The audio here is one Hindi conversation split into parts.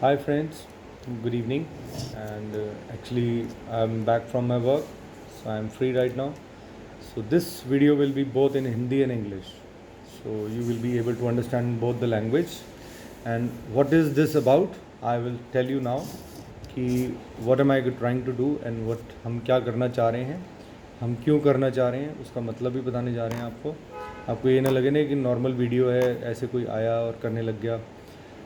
Hi friends, good evening. And actually, I'm back from my work, so I'm free right now. So this video will be both in Hindi and English. So you will be able to understand both the language. And what is this about? I will tell you now कि what am I trying to do and what हम क्या करना चाह रहे हैं, हम क्यों करना चाह रहे हैं, उसका मतलब भी बताने जा रहे हैं आपको ये ना लगे ना कि नॉर्मल वीडियो है, ऐसे कोई आया और करने लग गया।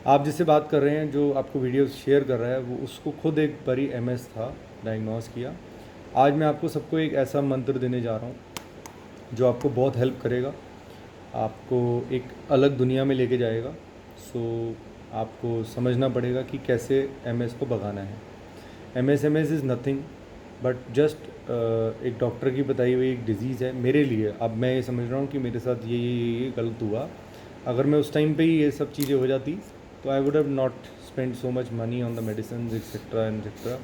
आप जिससे बात कर रहे हैं, जो आपको वीडियो शेयर कर रहा है, वो उसको खुद एक बारी MS था, डायग्नोस किया। आज मैं आपको सबको एक ऐसा मंत्र देने जा रहा हूँ जो आपको बहुत हेल्प करेगा, आपको एक अलग दुनिया में लेके जाएगा। सो आपको समझना पड़ेगा कि कैसे MS को भगाना है। MS is nothing but just एक डॉक्टर की बताई हुई एक डिज़ीज़ है मेरे लिए। अब मैं ये समझ रहा हूँ कि मेरे साथ ये गलत हुआ। अगर मैं उस टाइम पे ही ये सब चीज़ें हो जाती तो I would have not spend so much money on the medicine etcetera.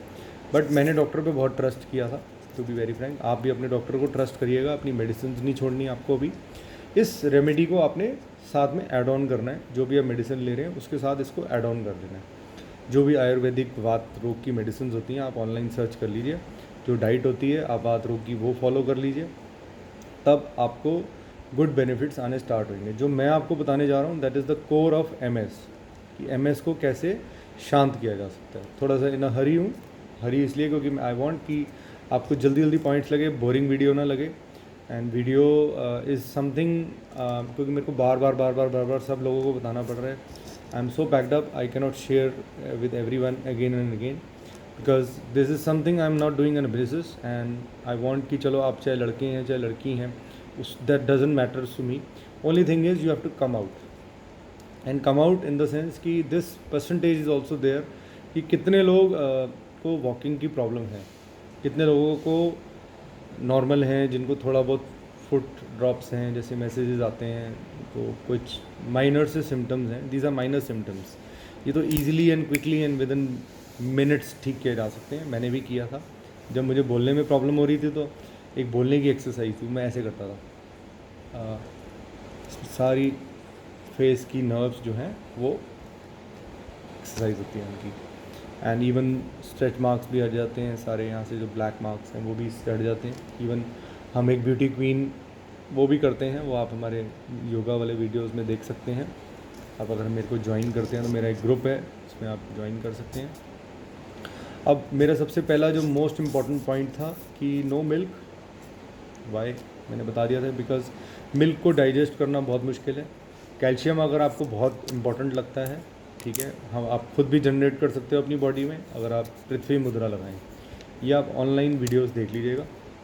But मैंने डॉक्टर पे बहुत ट्रस्ट किया था, टू बी वेरी फ्रैंक। आप भी अपने डॉक्टर को ट्रस्ट करिएगा, अपनी मेडिसिन नहीं छोड़नी आपको। भी इस रेमेडी को आपने साथ में ऐड ऑन करना है। जो भी आप मेडिसिन ले रहे हैं उसके साथ इसको ऐड ऑन कर देना है। जो भी आयुर्वेदिक वात रोग की मेडिसिन होती हैं आप ऑनलाइन सर्च कर लीजिए। जो डाइट होती है आप वात रोग की वो फॉलो कर लीजिए, तब आपको गुड बेनिफिट्स आने स्टार्ट होंगे। जो मैं आपको बताने जा रहा हूँ that is the core of MS, कि MS को कैसे शांत किया जा सकता है। थोड़ा सा इन हरी हूँ, हरी इसलिए क्योंकि आई वांट कि आपको जल्दी जल्दी पॉइंट्स लगे, बोरिंग वीडियो ना लगे। एंड वीडियो इज़ समथिंग, क्योंकि मेरे को बार बार सब लोगों को बताना पड़ रहा है। I am so packed up, I cannot share with every one again and again, because this is something I am not doing an business. And I want कि चलो आप चाहे लड़के हैं चाहे लड़की हैं, उस that doesn't matters to me. Only thing is you have to come out and come out in the sense कि this percentage is also there, कि कितने लोग को वॉकिंग की प्रॉब्लम है, कितने लोगों को नॉर्मल हैं, जिनको थोड़ा बहुत फुट ड्रॉप्स हैं, जैसे मैसेजेस आते हैं, तो कुछ माइनर से सिम्टम्स हैं। These are minor symptoms. ये तो easily and quickly and within minutes ठीक किए जा सकते हैं। मैंने भी किया था। जब मुझे बोलने में प्रॉब्लम हो रही थी तो एक बोलने की एक्सरसाइज थी, मैं ऐसे करता था। सारी फेस की नर्व्स जो हैं वो एक्सरसाइज होती है उनकी। एंड इवन स्ट्रेच मार्क्स भी हट जाते हैं सारे, यहाँ से जो ब्लैक मार्क्स हैं वो भी हट जाते हैं। इवन हम एक ब्यूटी क्वीन वो भी करते हैं, वो आप हमारे योगा वाले वीडियोस में देख सकते हैं। आप अगर मेरे को ज्वाइन करते हैं तो मेरा एक ग्रुप है, उसमें आप ज्वाइन कर सकते हैं। अब मेरा सबसे पहला जो मोस्ट इम्पॉर्टेंट पॉइंट था कि नो मिल्क। वाई मैंने बता दिया था, बिकॉज मिल्क को डाइजेस्ट करना बहुत मुश्किल है। कैल्शियम अगर आपको बहुत इम्पॉर्टेंट लगता है, ठीक है, हम आप खुद भी जनरेट कर सकते हो अपनी बॉडी में अगर आप पृथ्वी मुद्रा लगाएं, या आप ऑनलाइन वीडियोस देख लीजिएगा।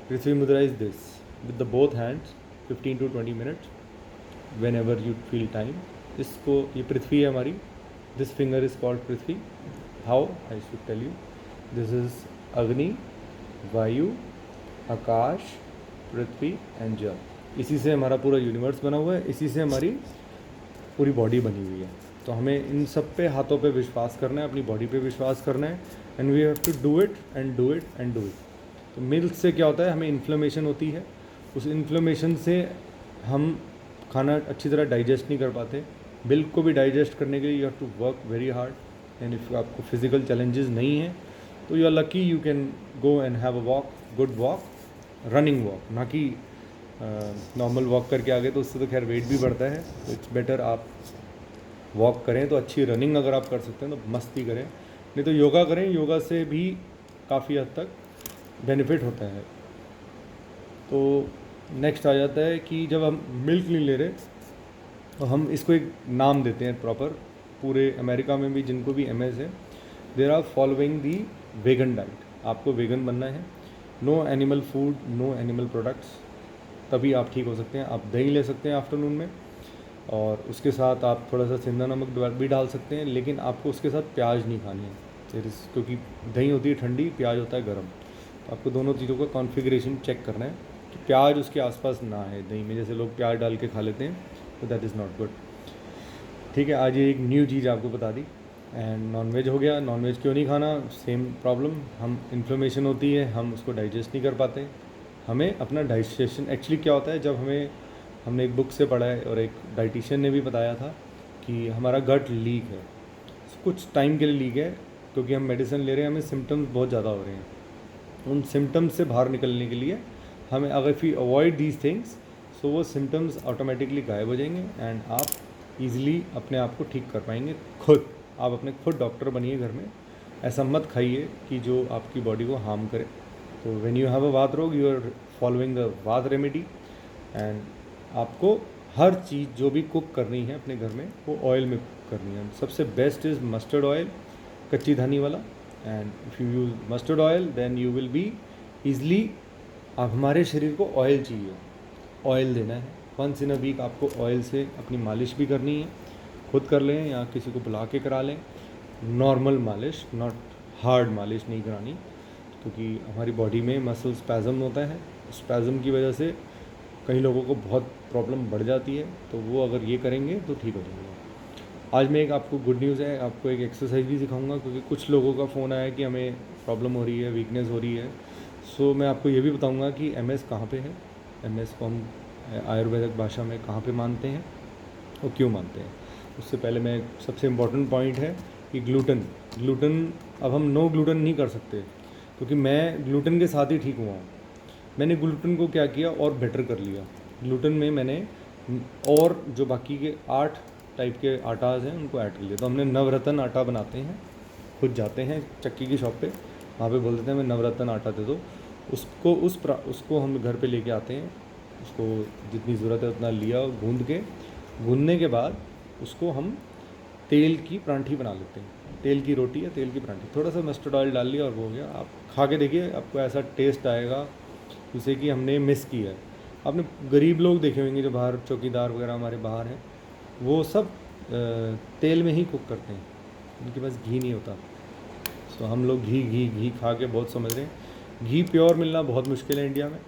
Prithvi mudra is this, with the both hands 15 to 20 minutes whenever you feel time. इसको, ये पृथ्वी है हमारी, this finger is called Prithvi. How I should tell you, this is Agni, Vayu, Akash, Prithvi and जल। इसी से हमारा पूरा यूनिवर्स बना हुआ है, इसी से हमारी पूरी बॉडी बनी हुई है। तो हमें इन सब पे, हाथों पे विश्वास करना है, अपनी बॉडी पे विश्वास करना है। And we have to do it and do it and do it. तो मिल्क से क्या होता है, हमें इन्फ्लेमेशन होती है, उस इन्फ्लेमेशन से हम खाना अच्छी तरह डाइजेस्ट नहीं कर पाते। मिल्क को भी डाइजेस्ट करने के लिए you have to work very hard. And if आपको फिजिकल चैलेंजेस नहीं हैं तो you are lucky, you can go and have a walk, good walk, running walk, ना कि नॉर्मल वॉक करके आगे, तो उससे तो खैर वेट भी बढ़ता है। तो इट्स बेटर आप वॉक करें, तो अच्छी रनिंग अगर आप कर सकते हैं तो मस्ती करें, नहीं तो योगा करें। योगा से भी काफ़ी हद तक बेनिफिट होता है। तो नेक्स्ट आ जाता है कि जब हम मिल्क नहीं ले रहे तो हम इसको एक नाम देते हैं प्रॉपर। पूरे अमेरिका में भी जिनको भी MS है, there are following the vegan diet. आपको वेगन बनना है, no animal food, no animal products, तभी आप ठीक हो सकते हैं। आप दही ले सकते हैं आफ्टरनून में, और उसके साथ आप थोड़ा सा सेंधा नमक भी डाल सकते हैं, लेकिन आपको उसके साथ प्याज नहीं खानी है, क्योंकि दही होती है ठंडी, प्याज होता है गर्म। तो आपको दोनों चीज़ों का कॉन्फ़िगरेशन चेक करना है कि प्याज उसके आसपास ना है दही में। जैसे लोग प्याज डाल के खा लेते हैं, तो दैट इज़ नॉट गुड। ठीक है, आज ये एक न्यू चीज़ आपको बता दी। एंड नॉनवेज हो गया, नॉनवेज क्यों नहीं खाना, सेम प्रॉब्लम, हम इन्फ्लेमेशन होती है, हम उसको डाइजेस्ट नहीं कर पाते। हमें अपना डाइजेशन, एक्चुअली क्या होता है, जब हमने एक बुक से पढ़ा है और एक डाइटिशियन ने भी बताया था कि हमारा गट लीक है। कुछ टाइम के लिए ली है, क्योंकि हम मेडिसिन ले रहे हैं, हमें सिम्टम्स बहुत ज़्यादा हो रहे हैं। उन सिम्टम्स से बाहर निकलने के लिए हमें, अगर वी अवॉइड दीज थिंग्स, सो वो सिम्टम्स ऑटोमेटिकली गायब हो जाएंगे एंड आप इजीली अपने आप को ठीक कर पाएंगे खुद। आप अपने खुद डॉक्टर बनिए घर में। ऐसा मत खाइए कि जो आपकी बॉडी को हार्म करे। तो व्हेन यू हैव अ वात रोग, यू आर फॉलोइंग द वात रेमेडी, एंड आपको हर चीज़ जो भी कुक करनी है अपने घर में वो ऑयल में कुक करनी है। सबसे बेस्ट इज़ मस्टर्ड ऑयल, कच्ची धनी वाला। And if you use mustard oil then you will be easily. अब हमारे शरीर को ऑयल चाहिए, ऑयल देना है। वंस इन अ वीक आपको ऑयल से अपनी मालिश भी करनी है, खुद कर लें या किसी को बुला के करा लें। नॉर्मल मालिश, नॉट हार्ड मालिश नहीं करानी, क्योंकि हमारी बॉडी में मसल स्पैज़म होता है। स्पैज़म की वजह से कई लोगों को बहुत प्रॉब्लम बढ़ जाती है, तो वो अगर ये करेंगे तो ठीक हो जाएगा। आज मैं एक आपको गुड न्यूज़ है, आपको एक एक्सरसाइज भी सिखाऊंगा, क्योंकि कुछ लोगों का फ़ोन आया कि हमें प्रॉब्लम हो रही है, वीकनेस हो रही है। सो मैं आपको ये भी बताऊंगा कि एमएस कहाँ पे है, एमएस को हम आयुर्वेदिक भाषा में कहाँ पे मानते हैं और क्यों मानते हैं। उससे पहले मैं, सबसे इम्पॉर्टेंट पॉइंट है कि ग्लूटन अब हम नो ग्लूटन नहीं कर सकते, क्योंकि मैं ग्लूटन के साथ ही ठीक हुआ हूँ। मैंने ग्लूटन को क्या किया और बेटर कर लिया। ग्लूटन में मैंने और जो बाकी के 8 टाइप के आटाज हैं उनको ऐड कर लिया। तो हमने नवरत्न आटा बनाते हैं, खुद जाते हैं चक्की की शॉप पे, वहाँ पे बोल देते हैं हमें नवरत्न आटा दे दो। उसको हम घर पे लेके आते हैं। उसको जितनी ज़रूरत है उतना लिया, गूँधने के बाद उसको हम तेल की परांठी बना लेते हैं। तेल की रोटी या तेल की परांठी, थोड़ा सा मस्टर्ड ऑयल डाल लिया और वो हो गया। आप खा के देखिए, आपको ऐसा टेस्ट आएगा जिसे कि हमने मिस किया है। आपने गरीब लोग देखे होंगे जो बाहर चौकीदार वगैरह हमारे बाहर हैं, वो सब तेल में ही कुक करते हैं, उनके पास घी नहीं होता। तो हम लोग घी खा के बहुत समझ रहे हैं। घी प्योर मिलना बहुत मुश्किल है इंडिया में,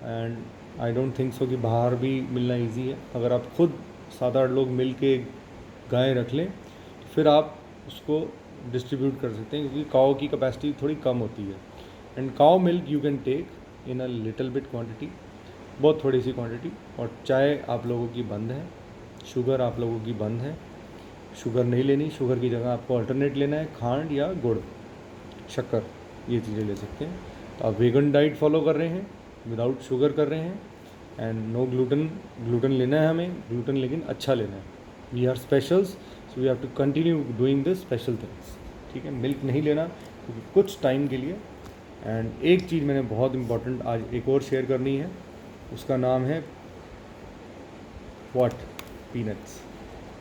and I don't think so कि बाहर भी मिलना इजी है। अगर आप खुद 7-8 लोग मिल के गाय रख लें, फिर आप उसको डिस्ट्रीब्यूट कर सकते हैं, क्योंकि काऊ की कैपेसिटी थोड़ी कम होती है। And cow milk you can take in a little bit quantity, बहुत थोड़ी सी क्वांटिटी। और चाय आप लोगों की बंद है, शुगर आप लोगों की बंद है। शुगर नहीं लेनी, शुगर की जगह आपको अल्टरनेट लेना है, खांड या गुड़, शक्कर, ये चीज़ें ले सकते हैं। तो आप वेगन डाइट फॉलो कर रहे हैं, विदाउट शुगर कर रहे हैं, एंड नो ग्लूटन लेना है हमें, ग्लूटन लेकिन अच्छा लेना है। We are specials, so we have to continue doing this special things, ठीक है। मिल्क नहीं लेना क्योंकि कुछ टाइम के लिए। एंड एक चीज़ मैंने बहुत इंपॉर्टेंट आज एक और शेयर करनी है, उसका नाम है व्हाट, पीनट्स।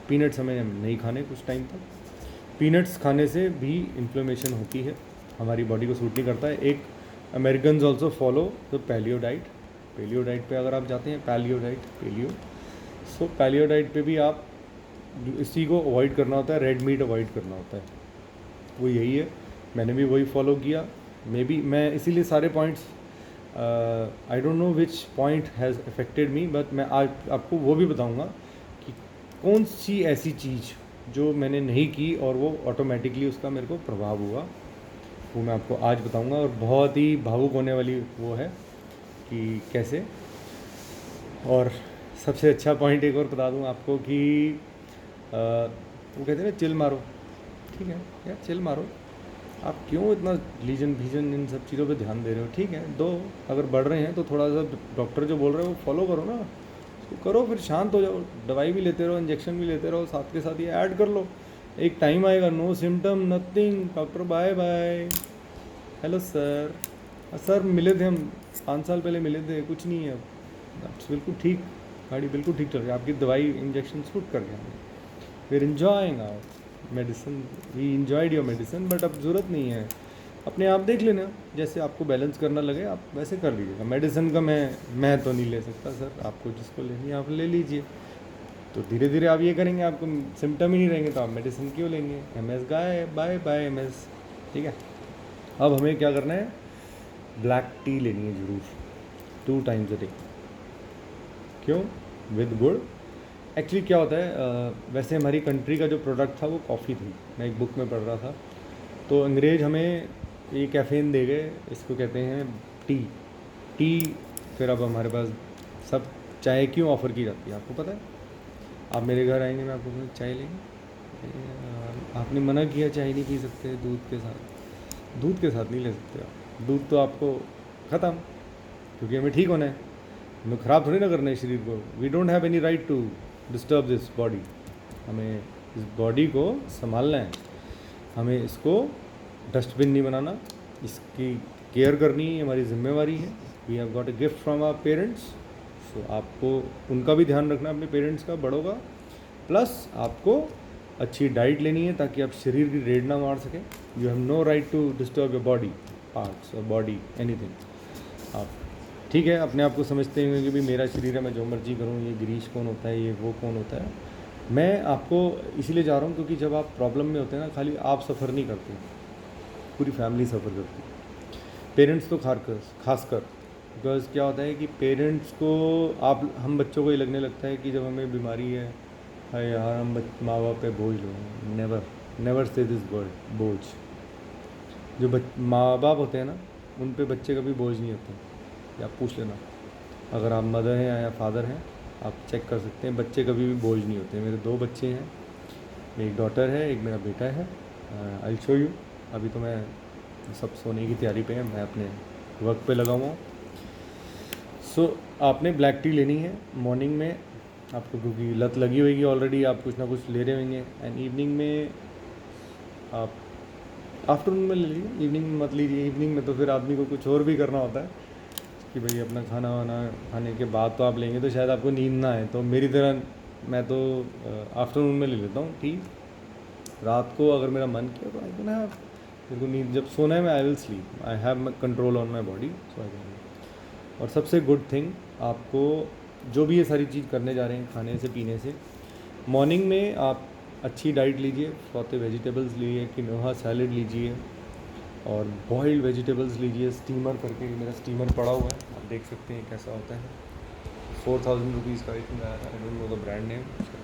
पीनट्स हमें नहीं खाने कुछ टाइम तक। पीनट्स खाने से भी इन्फ्लेमेशन होती है, हमारी बॉडी को सूट नहीं करता है। एक Americans also follow the paleo diet. Paleo diet पे अगर आप जाते हैं, पैलियो, सो पैलियो डाइट पे भी आप इसी को अवॉइड करना होता है, रेड मीट अवॉइड करना होता है। वो यही है, मैंने भी वही फॉलो किया। मैं इसीलिए सारे points, I don't know which point has affected me, but मैं आज आपको वो भी बताऊंगा कि कौन सी ऐसी चीज़ जो मैंने नहीं की और वो ऑटोमेटिकली उसका मेरे को प्रभाव हुआ, वो मैं आपको आज बताऊंगा। और बहुत ही भावुक होने वाली वो है कि कैसे। और सबसे अच्छा पॉइंट एक और बता दूं आपको कि वो कहते हैं ना, चिल मारो, ठीक है यार, चिल मारो। आप क्यों इतना लीजन भीजन इन सब चीज़ों पे ध्यान दे रहे हो? ठीक है, दो, अगर बढ़ रहे हैं तो थोड़ा सा डॉक्टर जो बोल रहे हो वो फॉलो करो ना, उसको करो, फिर शांत हो जाओ। दवाई भी लेते रहो, इंजेक्शन भी लेते रहो, साथ के साथ ये ऐड कर लो। एक टाइम आएगा, no symptom, nothing, doctor bye bye, hello sir. Sir मिले थे हम 5 साल पहले मिले थे, कुछ नहीं है अब बिल्कुल ठीक, गाड़ी बिल्कुल ठीक चल रही है, आपकी दवाई इंजेक्शन सूट कर गया, फिर enjoying our medicine, we enjoyed your medicine, but अब ज़रूरत नहीं है। अपने आप देख लेना, जैसे आपको बैलेंस करना लगे आप वैसे कर लीजिएगा। मेडिसिन का मैं तो नहीं ले सकता सर, आपको जिसको लेनी है आप ले लीजिए। तो धीरे धीरे आप ये करेंगे, आपको सिम्टम ही नहीं रहेंगे तो आप मेडिसिन क्यों लेंगे। MS गाय, बाय बाय MS, ठीक है। अब हमें क्या करना है, ब्लैक टी लेनी है ज़रूर, 2 टाइम्स अ डे। क्यों? विद गुड़। एक्चुअली क्या होता है, वैसे हमारी कंट्री का जो प्रोडक्ट था वो कॉफ़ी थी, मैं एक बुक में पढ़ रहा था। तो अंग्रेज़ हमें ये कैफ़ीन दे गए, इसको कहते हैं टी। फिर अब हमारे पास सब चाय क्यों ऑफ़र की जाती है आपको पता है? आप मेरे घर आएंगे, मैं आपको चाय लेंगे, आपने मना किया चाय नहीं पी सकते दूध के साथ नहीं ले सकते आप। दूध तो आपको ख़त्म, क्योंकि हमें ठीक होना है, हमें ख़राब थोड़ी ना करना है शरीर को। We don't have any right to disturb this body. हमें इस बॉडी को संभालना है, हमें इसको डस्टबिन नहीं बनाना, इसकी केयर करनी हमारी जिम्मेवारी है। We have got a gift from our parents, so आपको उनका भी ध्यान रखना, अपने पेरेंट्स का, बड़ों का। प्लस आपको अच्छी डाइट लेनी है ताकि आप शरीर की रेड ना मार सकें। You have no right to disturb your body parts और बॉडी एनीथिंग। आप ठीक है अपने आप को समझते हैं कि भाई मेरा शरीर है, मैं जो मर्जी करूँ, ये गिरीश कौन होता है, ये वो कौन होता है। मैं आपको इसीलिए जा रहा हूँ क्योंकि जब आप प्रॉब्लम में होते हैं ना, खाली आप सफ़र नहीं करते, पूरी फैमिली सफ़र करती है। पेरेंट्स तो खासकर बिकॉज क्या होता है कि पेरेंट्स को हम बच्चों को ये लगने लगता है कि जब हमें बीमारी है, हाय यार हम माँ बाप पे बोझ लो। नेवर से दिस वर्ड बोझ। जो माँ बाप होते हैं ना, उन पे बच्चे कभी बोझ नहीं होते। या आप पूछ लेना, अगर आप मदर हैं या फादर हैं, आप चेक कर सकते हैं, बच्चे कभी भी बोझ नहीं होते। मेरे 2 बच्चे हैं, एक डॉटर है, एक मेरा बेटा है। I show you. अभी तो मैं सब सोने की तैयारी पे है, मैं अपने वर्क पे लगा हुआ हूँ। सो आपने ब्लैक टी लेनी है मॉर्निंग में आपको, क्योंकि लत लगी होगी ऑलरेडी, आप कुछ ना कुछ ले रहे होंगे। एंड इवनिंग में आप आफ्टरनून में ले लीजिए, इवनिंग में मत लीजिए। इवनिंग में तो फिर आदमी को कुछ और भी करना होता है कि भाई अपना खाना वाना खाने के बाद तो आप लेंगे तो शायद आपको नींद ना आए। तो मेरी तरह मैं तो आफ्टरनून में ले लेता हूँ टी। रात को अगर मेरा मन किया तो आई कैन हैव, मेरे को नींद जब सोना है मैं I will sleep, I have control on my body, so I can. और सबसे गुड थिंग, आपको जो भी ये सारी चीज़ करने जा रहे हैं, खाने से पीने से, मॉर्निंग में आप अच्छी डाइट लीजिए, सौते वेजिटेबल्स लीजिए, किनोहा सैलेड लीजिए और बॉइल्ड वेजिटेबल्स लीजिए। स्टीमर करके मेरा स्टीमर पड़ा हुआ है, आप देख सकते हैं कैसा होता है। 4000 रुपीज़ का, I don't know the brand name,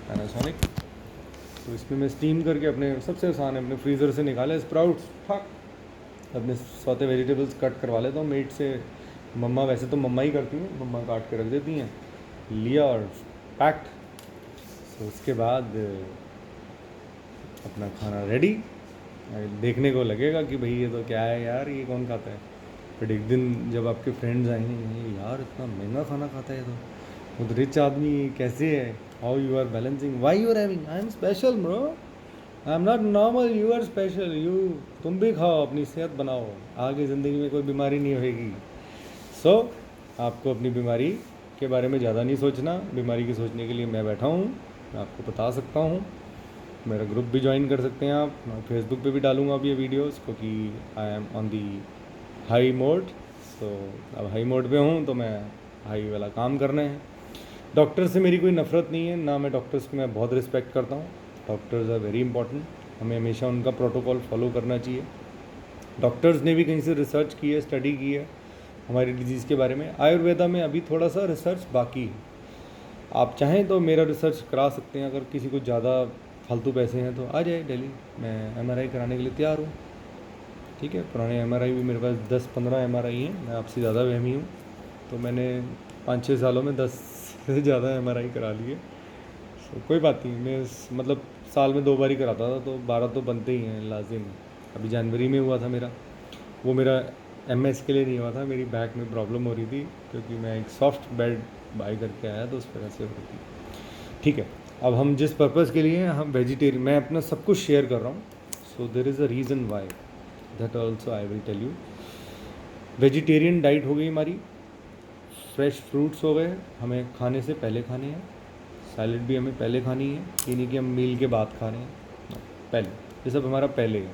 Panasonic. तो इसमें मैं स्टीम करके अपने, सबसे आसान है, अपने फ्रीज़र से निकाले स्प्राउट्स, फक अपने सौते वेजिटेबल्स कट करवा लेता हूँ मेट से। मम्मा, वैसे तो मम्मा ही करती हैं, मम्मा काट के रख देती हैं, लिया और पैक्ड। तो उसके बाद अपना खाना रेडी। देखने को लगेगा कि भाई ये तो क्या है यार, ये कौन खाता है। बट एक दिन जब आपके फ्रेंड्स आएंगे, यार इतना महंगा खाना खाता है, तो रिच आदमी कैसे है, how you are balancing, why you are having, I am special bro, I am not normal, you are special, तुम भी खाओ, अपनी सेहत बनाओ, आगे ज़िंदगी में कोई बीमारी नहीं होगी। सो आपको अपनी बीमारी के बारे में ज़्यादा नहीं सोचना, बीमारी की सोचने के लिए मैं बैठा हूँ, मैं आपको बता सकता हूँ। मेरा ग्रुप भी ज्वाइन कर सकते हैं आप, मैं फेसबुक पे भी डालूंगा अब ये वीडियोस, क्योंकि I am on the high mode. So अब हाई मोड पे हूँ तो मैं हाई वाला काम करना है। डॉक्टर से मेरी कोई नफ़रत नहीं है ना, मैं डॉक्टर्स को मैं बहुत रिस्पेक्ट करता हूँ। डॉक्टर्स आर वेरी इंपॉर्टेंट, हमें हमेशा उनका प्रोटोकॉल फॉलो करना चाहिए। डॉक्टर्स ने भी कहीं से रिसर्च की है, स्टडी की है हमारी डिजीज़ के बारे में। आयुर्वेदा में अभी थोड़ा सा रिसर्च बाकी है, आप चाहें तो मेरा रिसर्च करा सकते हैं। अगर किसी को ज़्यादा फालतू पैसे हैं तो आ जाए दिल्ली, मैं एमआरआई कराने के लिए तैयार हूँ। ठीक है, पुराने एमआरआई भी मेरे पास 10-15 एमआरआई हैं, मैं आपसे ज़्यादा वहमी हूँ, तो मैंने 5-6 सालों में 10 से ज़्यादा एमआरआई करा लिए। तो कोई बात नहीं, मैं मतलब साल में 2 बार ही कराता था, तो 12 तो बनते ही हैं लाजिम। अभी जनवरी में हुआ था मेरा, वो मेरा एमएस के लिए नहीं हुआ था, मेरी बैक में प्रॉब्लम हो रही थी, क्योंकि मैं एक सॉफ्ट बेड बाई करके आया तो उस वजह से हो रही थी। ठीक है, अब हम जिस पर्पज़ के लिए हम वेजिटेरियन, मैं अपना सब कुछ शेयर कर रहा हूँ, so there is a reason why, that also I will tell you. Vegetarian diet हो गई हमारी, फ्रेश फ्रूट्स हो गए, हमें खाने से पहले खाने हैं, सैलड भी हमें पहले खानी है, ये नहीं कि हम मील के बाद खा रहे हैं, पहले, ये सब हमारा पहले है।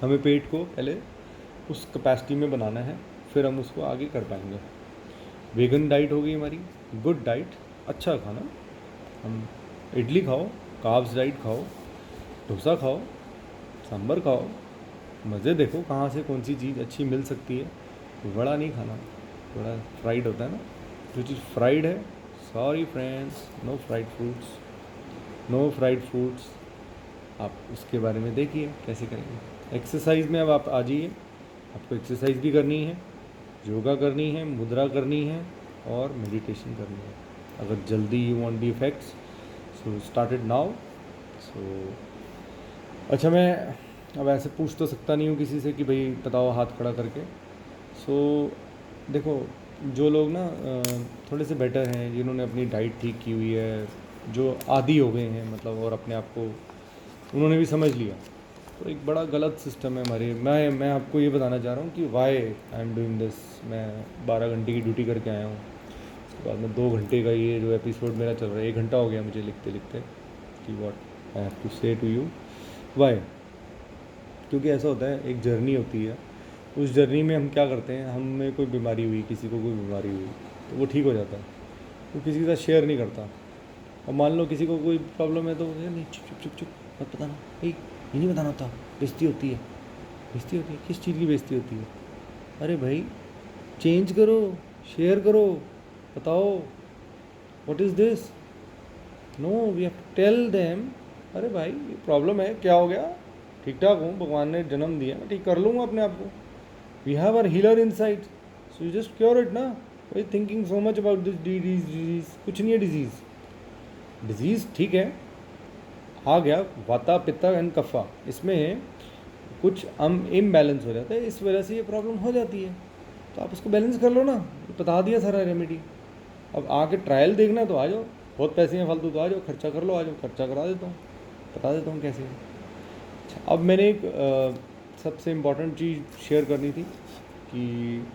हमें पेट को पहले उस कैपेसिटी में बनाना है, फिर हम उसको आगे कर पाएंगे। वेगन डाइट हो गई हमारी, गुड डाइट, अच्छा खाना, हम इडली खाओ, कार्ब्स डाइट खाओ, डोसा खाओ, सांभर खाओ, मज़े देखो कहाँ से कौन सी चीज़ अच्छी मिल सकती है। बड़ा नहीं खाना, बड़ा फ्राइड होता है ना, जो चीज़ फ्राइड है, sorry friends, no fried fruits, no fried fruits. आप उसके बारे में देखिए कैसे करेंगे। एक्सरसाइज में अब आप आ जाइए, आपको एक्सरसाइज भी करनी है, योगा करनी है, मुद्रा करनी है और मेडिटेशन करनी है। अगर जल्दी you want the effects, so start it now. So अच्छा, मैं अब ऐसे पूछ तो सकता नहीं हूँ किसी से कि भाई बताओ हाथ खड़ा करके। सो देखो, जो लोग ना थोड़े से बेटर हैं, जिन्होंने अपनी डाइट ठीक की हुई है, जो आदी हो गए हैं मतलब, और अपने आप को उन्होंने भी समझ लिया, तो एक बड़ा गलत सिस्टम है हमारे। मैं आपको ये बताना चाह रहा हूँ कि why I am doing this. मैं 12 घंटे की ड्यूटी करके आया हूँ, उसके बाद में 2 घंटे का ये जो एपिसोड मेरा चल रहा है, 1 घंटा हो गया मुझे लिखते लिखते, कि वॉट आई हैव टू से टू यू। वाई? क्योंकि ऐसा होता है, एक जर्नी होती है, उस जर्नी में हम क्या करते हैं, हमें कोई बीमारी हुई, किसी को कोई बीमारी हुई, तो वो ठीक हो जाता है, वो किसी के साथ शेयर नहीं करता। और मान लो किसी को कोई प्रॉब्लम है तो वो नहीं, चुप चुप चुप चुप, मत बताना, ये नहीं बताना होता, बेइज्जती होती है। बेइज्जती होती है? किस चीज़ की बेइज्जती होती है? अरे भाई, चेंज करो, शेयर करो, बताओ what is this. No, we have to tell them, अरे भाई ये प्रॉब्लम है, क्या हो गया, ठीक ठाक हूँ, भगवान ने जन्म दिया, मैं ठीक कर लूँगा अपने आप को। We have our healer inside, so you just cure it ना। भाई thinking so much about this disease, कुछ नहीं है डिजीज़। डिजीज़ ठीक है, आ गया वाता पित्ता एंड कफा, इसमें कुछ इम्बैलेंस हो जाता है, इस वजह से ये प्रॉब्लम हो जाती है। तो आप उसको बैलेंस कर लो ना, बता दिया सारा रेमेडी। अब आके ट्रायल देखना है तो आ जाओ, बहुत पैसे हैं फालतू, तो आ जाओ, खर्चा कर लो, आ जाओ, खर्चा करा देता हूँ, बता देता हूँ कैसे। अच्छा, अब मैंने एक सबसे इम्पॉर्टेंट चीज़ शेयर करनी थी कि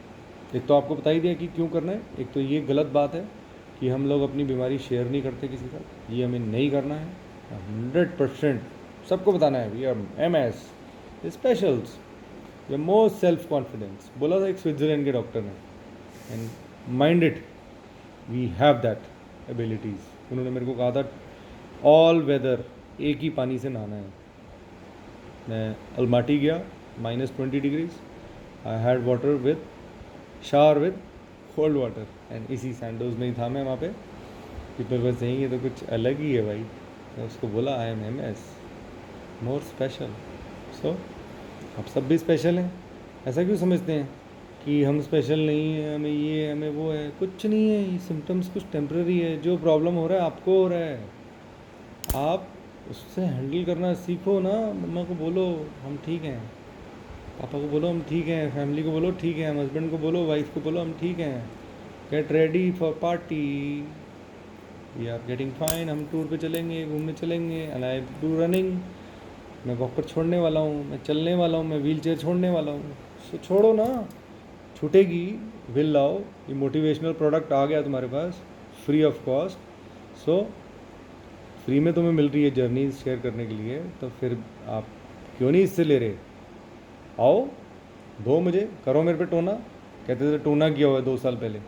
एक तो आपको बता ही दिया कि क्यों करना है। एक तो ये गलत बात है कि हम लोग अपनी बीमारी शेयर नहीं करते किसी का, ये हमें नहीं करना है। 100% सबको बताना है, we are MS specials, we are more self confidence, बोला था एक स्विट्ज़रलैंड के डॉक्टर ने, and mind it, we have that abilities. उन्होंने मेरे को कहा था ऑल वेदर एक ही पानी से नहाना है। मैं अलमाटी गया, -20 degrees, I had water with shower with cold water, and इसी सैंडोज में ही था मैं वहाँ पे। पीपल वर सेइंग ये तो कुछ अलग ही है भाई। मैं उसको बोला I am MS more special. So आप सब भी स्पेशल हैं। ऐसा क्यों समझते हैं कि हम स्पेशल नहीं हैं, हमें ये है, हमें वो है? कुछ नहीं है, ये सिम्टम्स कुछ टेम्प्रेरी है। जो प्रॉब्लम हो रहा है आपको हो रहा है, आप उससे हैंडल करना सीखो ना। मम्मा को बोलो हम ठीक हैं, पापा को बोलो हम ठीक हैं, फैमिली को बोलो ठीक है, हस्बैंड को बोलो, वाइफ को बोलो हम ठीक हैं। Get ready for party, we are getting fine, हम टूर पे चलेंगे, घूमने चलेंगे, एंड आई डू रनिंग, मैं वॉकर छोड़ने वाला हूँ, मैं चलने वाला हूँ, मैं व्हील चेयर छोड़ने वाला हूँ। सो छोड़ो ना, छूटेगी, विल लाओ। ये मोटिवेशनल प्रोडक्ट आ गया तुम्हारे पास free of cost. So free में तुम्हें मिल रही है जर्नी शेयर करने के लिए, तो फिर आप क्यों नहीं इससे ले रहे? आओ, दो मुझे, करो मेरे पे टोना। कहते थे टोना किया हुआ है 2 साल पहले,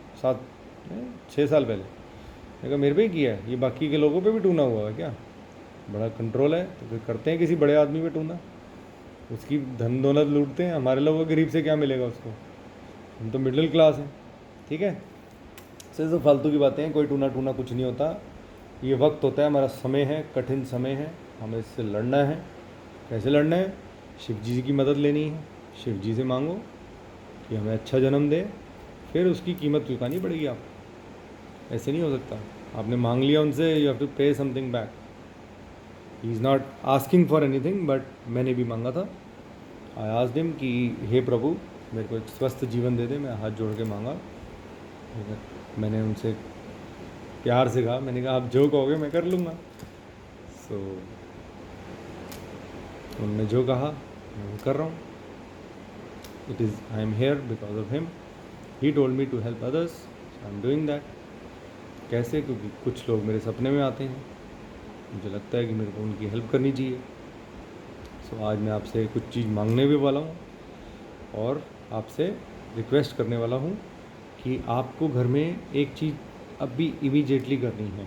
6 साल पहले। मैं कहा मेरे पे ही किया है, ये बाकी के लोगों पे भी टूना हुआ है क्या? बड़ा कंट्रोल है तो फिर करते हैं किसी बड़े आदमी पे टूना, उसकी धन दौलत लूटते हैं। हमारे लोगों गरीब से क्या मिलेगा उसको? हम तो मिडिल क्लास हैं, ठीक है। से तो फालतू की बातें हैं, कोई टूना टूना कुछ नहीं होता। ये वक्त होता है, हमारा समय है, कठिन समय है, हमें इससे लड़ना है। कैसे लड़ना है? शिव जी की मदद लेनी है, शिव जी से मांगो कि हमें अच्छा जन्म दे, फिर उसकी कीमत चुकानी पड़ेगी आपको। ऐसे नहीं हो सकता, आपने मांग लिया उनसे, यू हैव टू पे something back. He is not asking for anything, but मैंने भी मांगा था। आई आस्क्ड हिम कि हे प्रभु, मेरे को एक स्वस्थ जीवन दे दे। मैं हाथ जोड़ के मांगा, मैंने उनसे प्यार से कहा, मैंने कहा आप जो कहोगे मैं कर लूँगा। सो उन्होंने जो कहा मैं कर रहा हूँ। It is I am here because of him, he told me to help others, I am doing that. कैसे? क्योंकि कुछ लोग मेरे सपने में आते हैं, मुझे लगता है कि मेरे को उनकी हेल्प करनी चाहिए। सो आज मैं आपसे कुछ चीज़ मांगने भी वाला हूँ और आपसे रिक्वेस्ट करने वाला हूँ कि आपको घर में एक चीज़ अभी इमीडिएटली करनी है।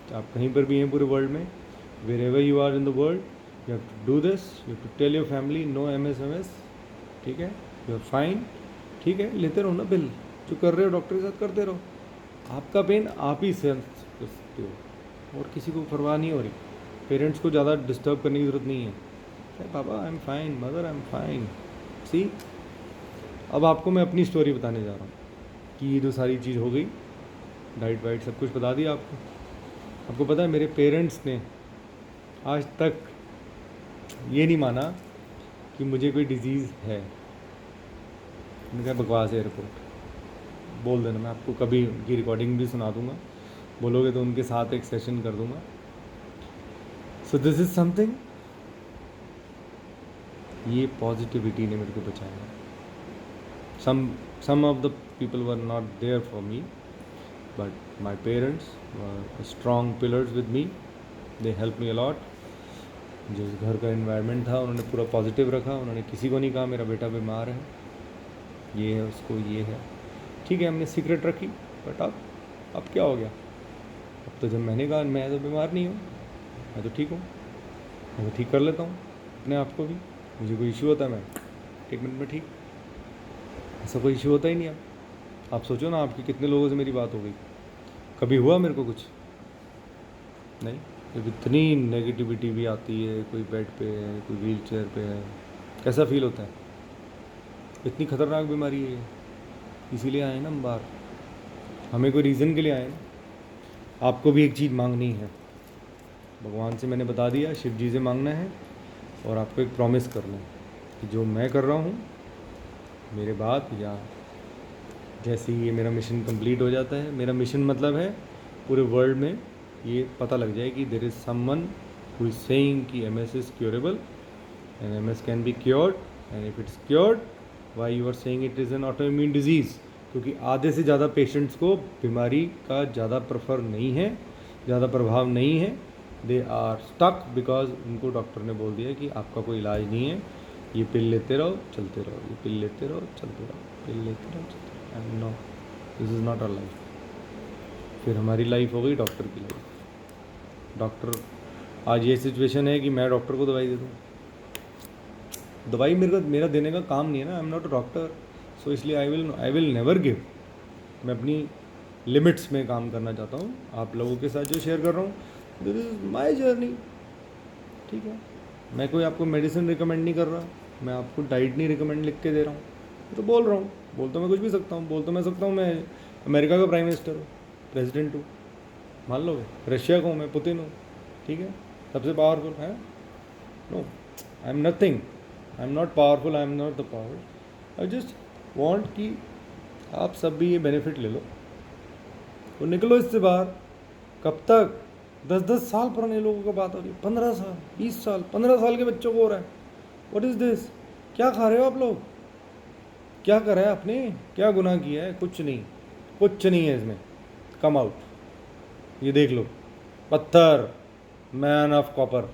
तो आप कहीं पर भी हैं पूरे वर्ल्ड में, wherever you are in the world, you have to do this, you have to tell your family no MS, ठीक है, यू आर फाइन, ठीक है, लेते रहो ना बिल, जो कर रहे हो डॉक्टर के साथ करते रहो। आपका पेन आप ही सहन कर सकते हो और किसी को परवाह नहीं हो रही। पेरेंट्स को ज़्यादा डिस्टर्ब करने की ज़रूरत नहीं है। पापा I am fine, mother I am fine. See, अब आपको मैं अपनी स्टोरी बताने जा रहा हूँ कि ये जो सारी चीज़ हो गई, डाइट वाइट सब कुछ बता दिया आपको। आपको पता है मेरे पेरेंट्स ने आज तक ये नहीं माना कि मुझे कोई डिजीज़ है। मैंने कहा बकवास है रिपोर्ट, बोल देना, मैं आपको कभी उनकी रिकॉर्डिंग भी सुना दूंगा, बोलोगे तो उनके साथ एक सेशन कर दूंगा। सो दिस इज़ समथिंग, ये पॉजिटिविटी ने मेरे को बचाया। some of the people were not there for me, but my parents were strong pillars with me, they helped me a lot। जिस घर का एनवायरनमेंट था उन्होंने पूरा पॉजिटिव रखा, उन्होंने किसी को नहीं कहा मेरा बेटा बीमार है, ये है उसको ये है, ठीक है हमने सीक्रेट रखी। बट अब क्या हो गया, अब तो जब मैंने कहा मैं तो बीमार नहीं हूँ, मैं तो ठीक हूँ, मैं तो ठीक कर लेता हूँ अपने आप को भी, मुझे कोई इशू होता है मैं 1 मिनट में ठीक, ऐसा कोई इशू होता ही नहीं। आप सोचो ना आपकी कितने लोगों से मेरी बात हो गई, कभी हुआ मेरे को कुछ नहीं। जब इतनी नेगेटिविटी भी आती है, कोई बेड पे है, कोई व्हील चेयर पे है, कैसा फील होता है। इतनी खतरनाक बीमारी है ये, इसीलिए आए ना हम बाहर, हमें कोई रीज़न के लिए आए ना। आपको भी एक चीज़ मांगनी है, भगवान से मैंने बता दिया, शिव जी से मांगना है, और आपको एक प्रॉमिस करना है कि जो मैं कर रहा हूँ मेरे बाद या जैसे ही ये मेरा मिशन कंप्लीट हो जाता है, मेरा मिशन मतलब है पूरे वर्ल्ड में ये पता लग जाए कि there is someone who is saying कि MS is curable and MS can be cured, and if it's cured why you are saying it is an autoimmune disease. क्योंकि आधे से ज़्यादा पेशेंट्स को बीमारी का ज़्यादा प्रेफर नहीं है, ज़्यादा प्रभाव नहीं है, दे आर स्टक बिकॉज उनको डॉक्टर ने बोल दिया कि आपका कोई इलाज नहीं है, ये पिल लेते रहो चलते रहो, ये पिल लेते रहो चलते रहो, पिल लेते रहो चलते रहो, and no this is not our life. फिर हमारी लाइफ हो गई डॉक्टर की लाइफ। डॉक्टर, आज ये सिचुएशन है कि मैं डॉक्टर को दवाई दे दूँ, दवाई मेरा देने का काम नहीं है ना, I am not a doctor, so इसलिए आई विल नेवर गिव। मैं अपनी लिमिट्स में काम करना चाहता हूँ, आप लोगों के साथ जो शेयर कर रहा हूँ दिस इज़ माई जर्नी, ठीक है। मैं कोई आपको मेडिसिन रिकमेंड नहीं कर रहा, मैं आपको डाइट नहीं रिकमेंड लिख के दे रहा हूँ, तो बोल रहा हूँ, बोल तो मैं कुछ भी सकता हूँ, बोल तो मैं सकता हूँ मैं अमेरिका का प्राइम मिनिस्टर हूँ, प्रेसिडेंट हूँ, मान लोगे, रशिया का हूँ मैं, पुतिन हूँ, ठीक है, सबसे पावरफुल है। No, I am nothing, I am not powerful, I am not the power, I just want कि आप सब भी ये बेनिफिट ले लो और निकलो इससे बाहर। कब तक 10-10 साल पुराने लोगों का बात हो रही है, 15 साल 20 साल 15 साल के बच्चों को हो रहा है। व्हाट इज़ दिस, क्या खा रहे हो आप लोग, क्या करा है आपने, क्या गुनाह किया है, कुछ नहीं, कुछ नहीं है इसमें, कम आउट। ये देख लो, पत्थर, मैन ऑफ कॉपर,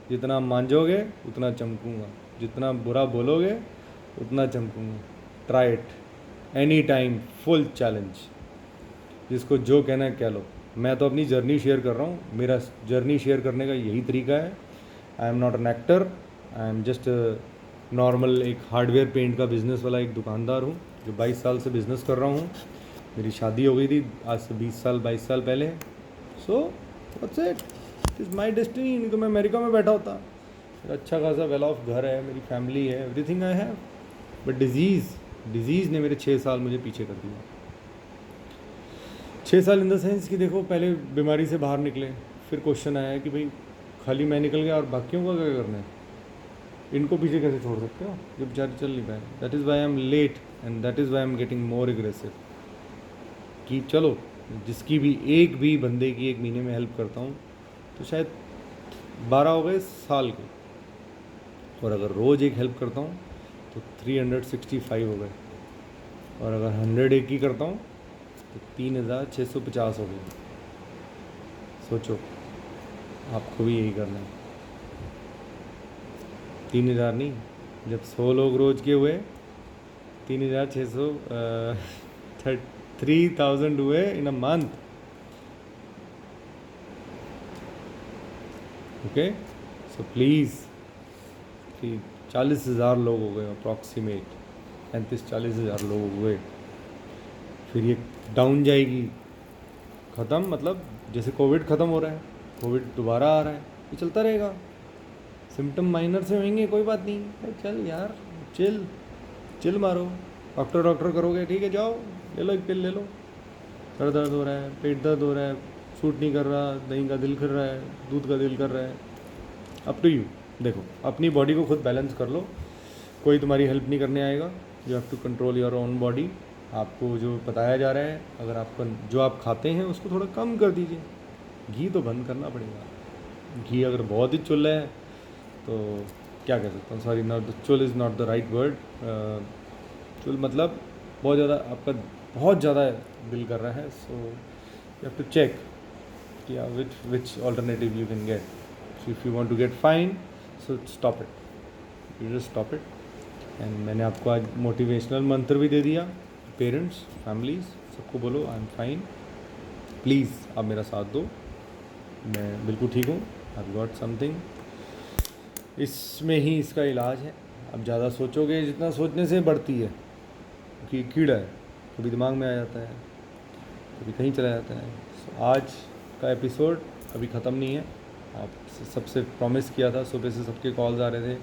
जितना मांझोगे उतना चमकूंगा, जितना बुरा बोलोगे उतना चमकूंगा। Try it any time, full challenge, जिसको जो कहना है कह लो। मैं तो अपनी जर्नी शेयर कर रहा हूँ, मेरा जर्नी शेयर करने का यही तरीका है। आई am not an actor, I am just normal एक हार्डवेयर पेंट का बिज़नेस वाला एक दुकानदार हूँ जो 22 साल से बिज़नेस कर रहा हूँ। मेरी शादी हो गई थी आज से 20 साल 22 साल पहले। So what's it is my destiny. नहीं तो मैं अमेरिका में बैठा होता, मेरा अच्छा खासा वेल ऑफ घर है, मेरी फैमिली है, everything I have. But disease ने मेरे 6 साल मुझे पीछे कर दिया। 6 साल इन द सेंस कि देखो, पहले बीमारी से बाहर निकले, फिर क्वेश्चन आया कि भाई खाली मैं निकल गया और बाकियों का क्या करना है, इनको पीछे कैसे छोड़ सकते हो, ये बेचारे चल नहीं पाए। That is why I am late and that is why I am getting more aggressive कि चलो जिसकी भी एक भी बंदे की 1 महीने में हेल्प करता हूँ तो शायद 12 हो गए साल के, और अगर रोज़ एक हेल्प करता हूँ तो 365 हो गए, और अगर 100 एक ही करता हूँ तो 3650 हो गए। सोचो आपको भी यही करना है। 3000 नहीं, जब 100 लोग रोज के हुए 3600 3000 हुए in a month. Okay, so please 40,000 लोग हो गए अप्रॉक्सीमेट, 35-40,000 लोग हुए। फिर ये डाउन जाएगी, ख़त्म, मतलब जैसे कोविड ख़त्म हो रहा है, कोविड दोबारा आ रहा है, ये चलता रहेगा। सिम्टम माइनर से होंगे, कोई बात नहीं, अरे चल यार चिल मारो, डॉक्टर करोगे, ठीक है, जाओ ले लो एक पिल ले लो। सर दर्द हो रहा है, पेट दर्द हो रहा है, सूट नहीं कर रहा, दही का दिल कर रहा है, दूध का दिल कर रहा है, अप टू यू, देखो अपनी बॉडी को खुद बैलेंस कर लो, कोई तुम्हारी हेल्प नहीं करने आएगा। You have to control your own body. आपको जो बताया जा रहा है, अगर आपका जो आप खाते हैं उसको थोड़ा कम कर दीजिए। घी तो बंद करना पड़ेगा। घी अगर बहुत ही चुल है तो क्या कह सकता हूँ, सॉरी, नॉट द चुल is not the right word. चुल मतलब बहुत ज़्यादा आपका बहुत ज़्यादा दिल कर रहा है, so you have to check कि which alternative you can get. So if you want to get fine, so stop it, you just stop it. And मैंने आपको आज मोटिवेशनल मंत्र भी दे दिया। पेरेंट्स, फैमिलीज, सबको बोलो आई एम फाइन, प्लीज़ आप मेरा साथ दो, मैं बिल्कुल ठीक हूँ, आई गॉट समथिंग। इसमें ही इसका इलाज है। अब ज़्यादा सोचोगे, जितना सोचने से बढ़ती है, क्योंकि कीड़ा है, कभी दिमाग में आ जाता है, कभी कहीं चला जाता है। So, आज का एपिसोड अभी ख़त्म नहीं है। आप सबसे प्रॉमिस किया था, सुबह से सबके कॉल्स आ रहे थे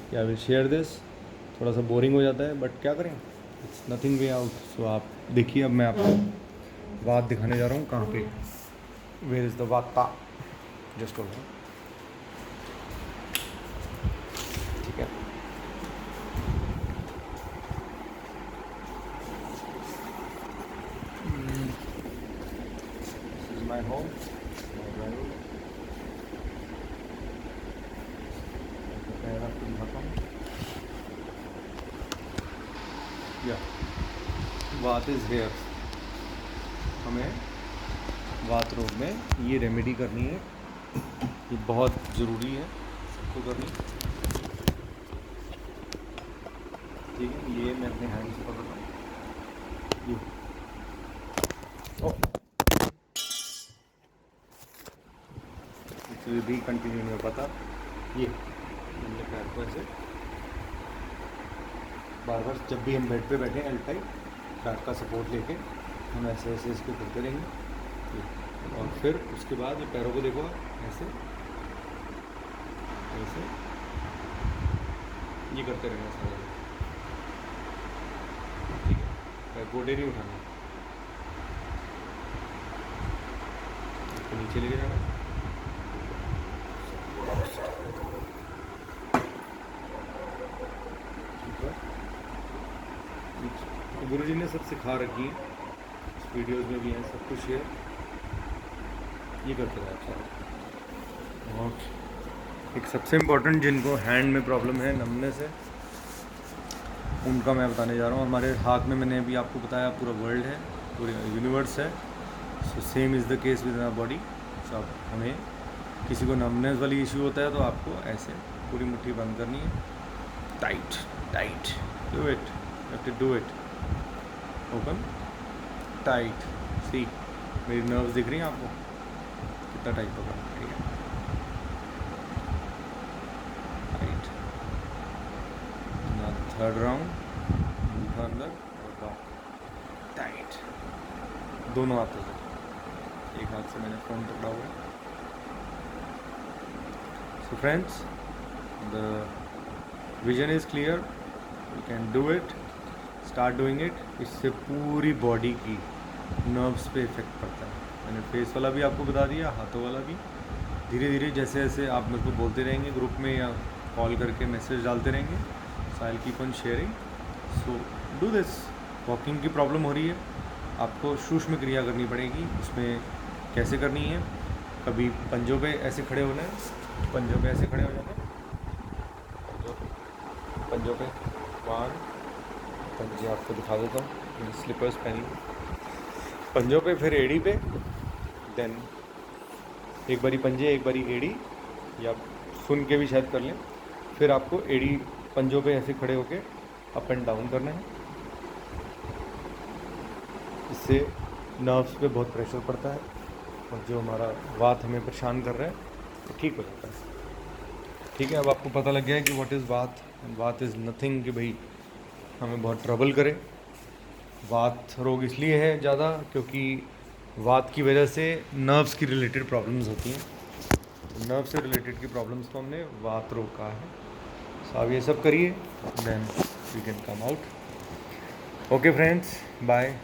कि आई विल शेयर दिस। थोड़ा सा बोरिंग हो जाता है, बट क्या करें, इट्स नथिंग वे आउट। सो आप देखिए, अब मैं आपको वात दिखाने जा रहा हूँ। कहाँ पे, वेयर इज़ द वाता, जस्ट होल्ड, ठीक है। This is my home, my room. पैर आपको दिखाता हूँ। या वात इज़ हेयर। हमें वात रोग में ये रेमेडी करनी है, ये बहुत ज़रूरी है सबको करनी, ठीक है। ये मैं अपने हैंड से पकड़ रहा हूँ, ये इसे भी कंटिन्यू नहीं हो पाता। ये हमने पैर को ऐसे बार बार, जब भी हम बेड पे बैठे एल टाइप, बैक का सपोर्ट लेके हम ऐसे ऐसे इसको करते रहेंगे। और फिर उसके बाद ये पैरों को देखो, ऐसे ऐसे ये करते रहना सारा, ठीक है। पैर गोडे नहीं उठाना, इसको नीचे लेके जाना। गुरु जी ने सब सिखा रखी है, इस वीडियोज़ में भी है, सब कुछ है, ये करते रहे अच्छा। और एक सबसे इम्पोर्टेंट, जिनको हैंड में प्रॉब्लम है नमने से, उनका मैं बताने जा रहा हूँ। हमारे हाथ में, मैंने अभी आपको बताया, पूरा वर्ल्ड है, पूरा यूनिवर्स है। So same is the case with our body. So अब हमें किसी को नमनेस वाली इशू होता है तो आपको ऐसे पूरी मुट्ठी बंद करनी है, tight tight, do it, you have to do it, open tight. See मेरी नर्व्स दिख रही हैं आपको, कितना टाइट पकड़ा, ठीक है, टाइट। थर्ड राउंड, अंदर और बाहर, टाइट, दोनों हाथों से। एक हाथ से मैंने फ़ोन पकड़ा हुआ है। So friends, the vision is clear, you can do it, start doing it. इससे पूरी बॉडी की नर्व्स पे इफ़ेक्ट पड़ता है। मैंने फेस वाला भी आपको बता दिया, हाथों वाला भी। धीरे धीरे जैसे जैसे आप मेरे को बोलते रहेंगे ग्रुप में या कॉल करके मैसेज डालते रहेंगे, so I will keep on sharing. So do this. Walking की प्रॉब्लम हो रही है, आपको सूक्ष्म क्रिया करनी पड़ेगी। उसमें कैसे करनी है, कभी पंजों पे ऐसे खड़े होना है, पंजों पे ऐसे खड़े हो जाना है, पंजों पे वन, पंजे आपको दिखा देता हूँ, स्लीपर्स पहनी, पंजों पे, फिर एड़ी पे, देन एक बारी पंजे एक बारी एड़ी, या सुन के भी शायद कर लें। फिर आपको एड़ी पंजों पे ऐसे खड़े होके अप एंड डाउन करना है। इससे नर्व्स पे बहुत प्रेशर पड़ता है, और जो हमारा वात हमें परेशान कर रहा है तो ठीक हो जाता है, ठीक है। अब आपको पता लग गया है कि व्हाट इज़ वात, एंड वात इज़ नथिंग कि भाई हमें बहुत ट्रबल करे। वात रोग इसलिए है ज़्यादा क्योंकि वात की वजह से नर्व्स की रिलेटेड प्रॉब्लम्स होती हैं। तो नर्व से रिलेटेड की प्रॉब्लम्स को हमने वात रोग कहा है। सो आप ये सब करिए, then we can come out. Okay friends, bye.